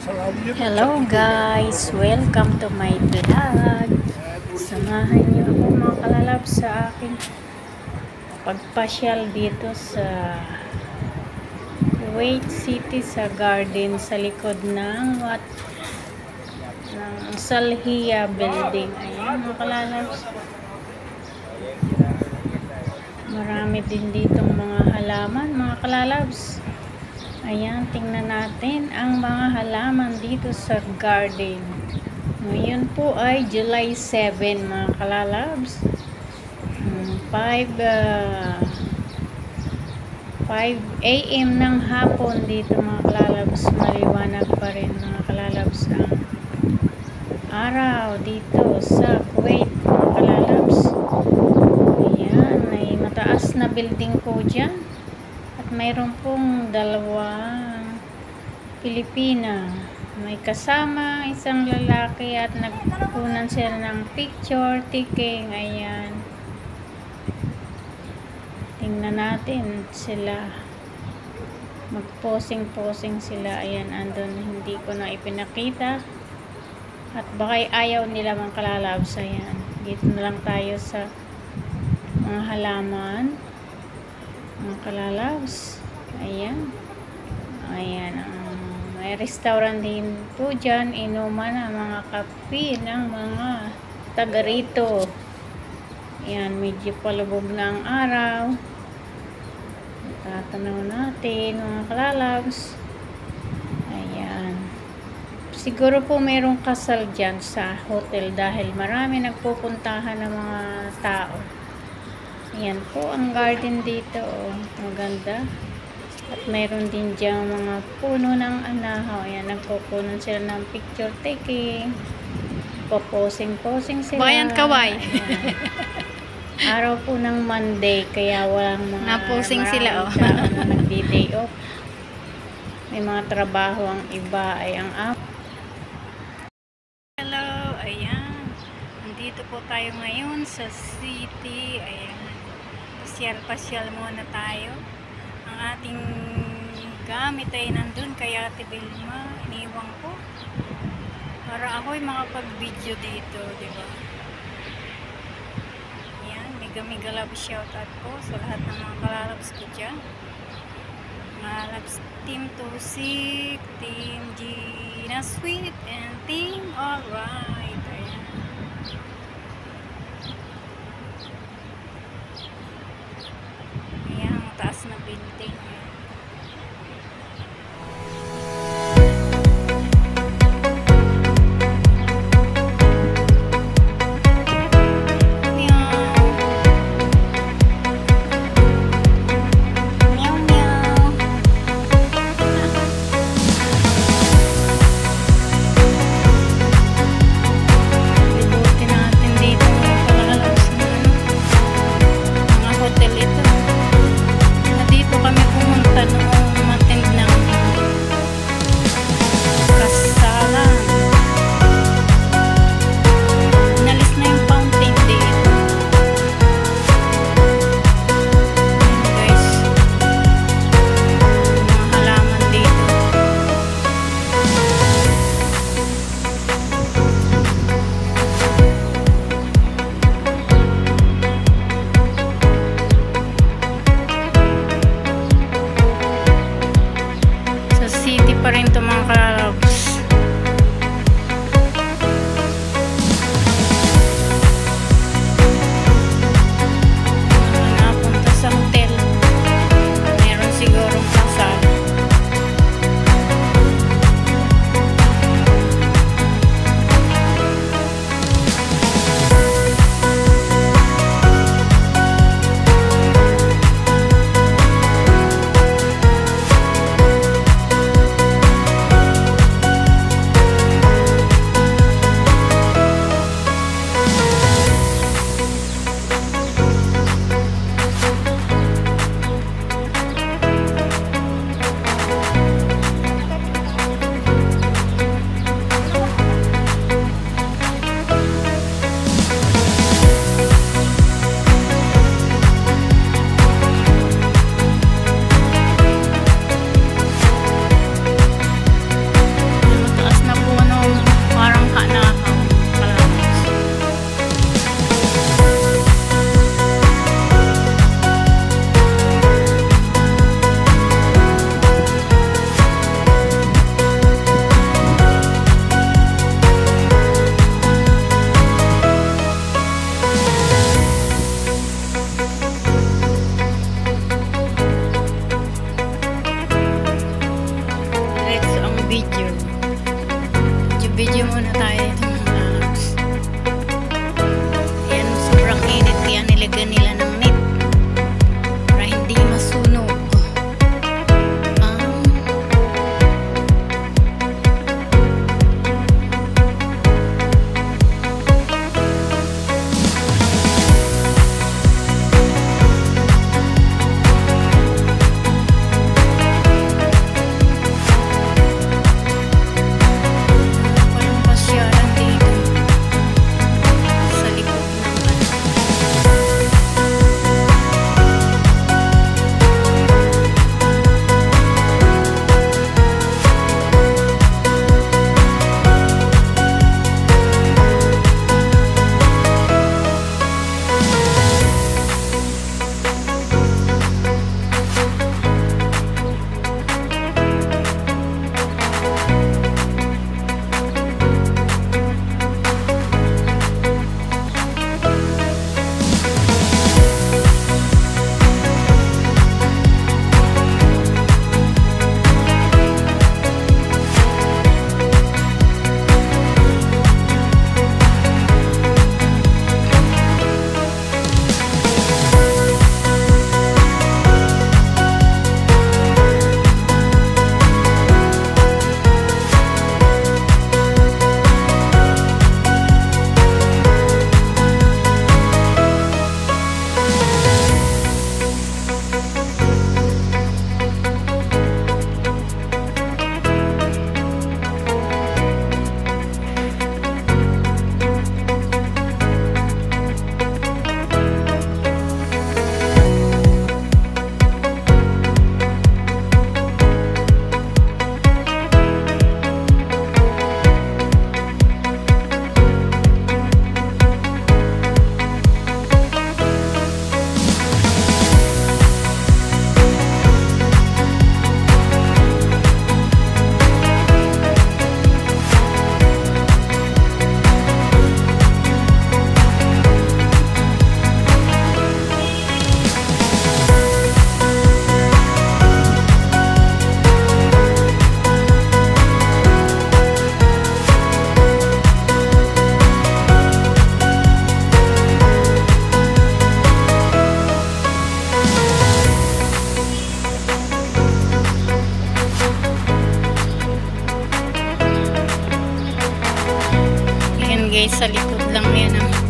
Hello guys! Welcome to my vlog. Samahan niyo ako mga kalalab sa aking pagpasyal dito sa Kuwait City sa garden sa likod ng Salhiya building. Ayan mga kalalab. Marami din ditong mga halaman mga kalalabs. Ayan, tingnan natin ang mga halaman dito sa garden. Ngayon po ay July 7 mga kalalabs. 5 AM ng hapon dito mga kalalabs. Maliwanag pa rin mga kalalabs ang araw dito sa Kuwait mga kalalabs. Ayan, may mataas na building po dyan. At mayroon pong dalawang Pilipina. May kasama isang lalaki at nagkukunan sila ng picture taking. Ayan. Tingnan natin sila. Mag-posing sila. Ayan, andun. Hindi ko na ipinakita. At baka ayaw nila mga kalalabs. Ayan. Dito na lang tayo sa mga halaman. Mga kalalabs. Ayan. Ayan. May restaurant din po dyan. Inuman ang mga kape ng mga taga rito. Ayan. Medyo palubog na ang araw. Tatanaw natin mga kalalabs. Ayan. Siguro po mayroong kasal dyan sa hotel dahil marami nagpupuntahan ng mga tao. Ayan po ang garden dito. Oh. Maganda. At mayroon din dyan mga puno ng anahaw. Ayan, nagkukunan sila ng picture taking. Poposing sila. Bayan Kaway. Araw po ng Monday. Kaya walang mga Naposing sila. Oh. Nagdi-day off. May mga trabaho ang iba ay ang Hello. Ayan. Nandito po tayo ngayon sa city. Ayan. Pasyal muna tayo. Ang ating gamit ay nandun kaya Ate Vilma iniwang ko para ako'y makapag-video dito, diba? Yan, mega love shoutout po sa lahat ng mga kalalabs ko dyan. Mga labs, Team Tusik, Team Gina Sweet, and Team Alright. Ayan. Taas na building. guys, sa likod lang yan.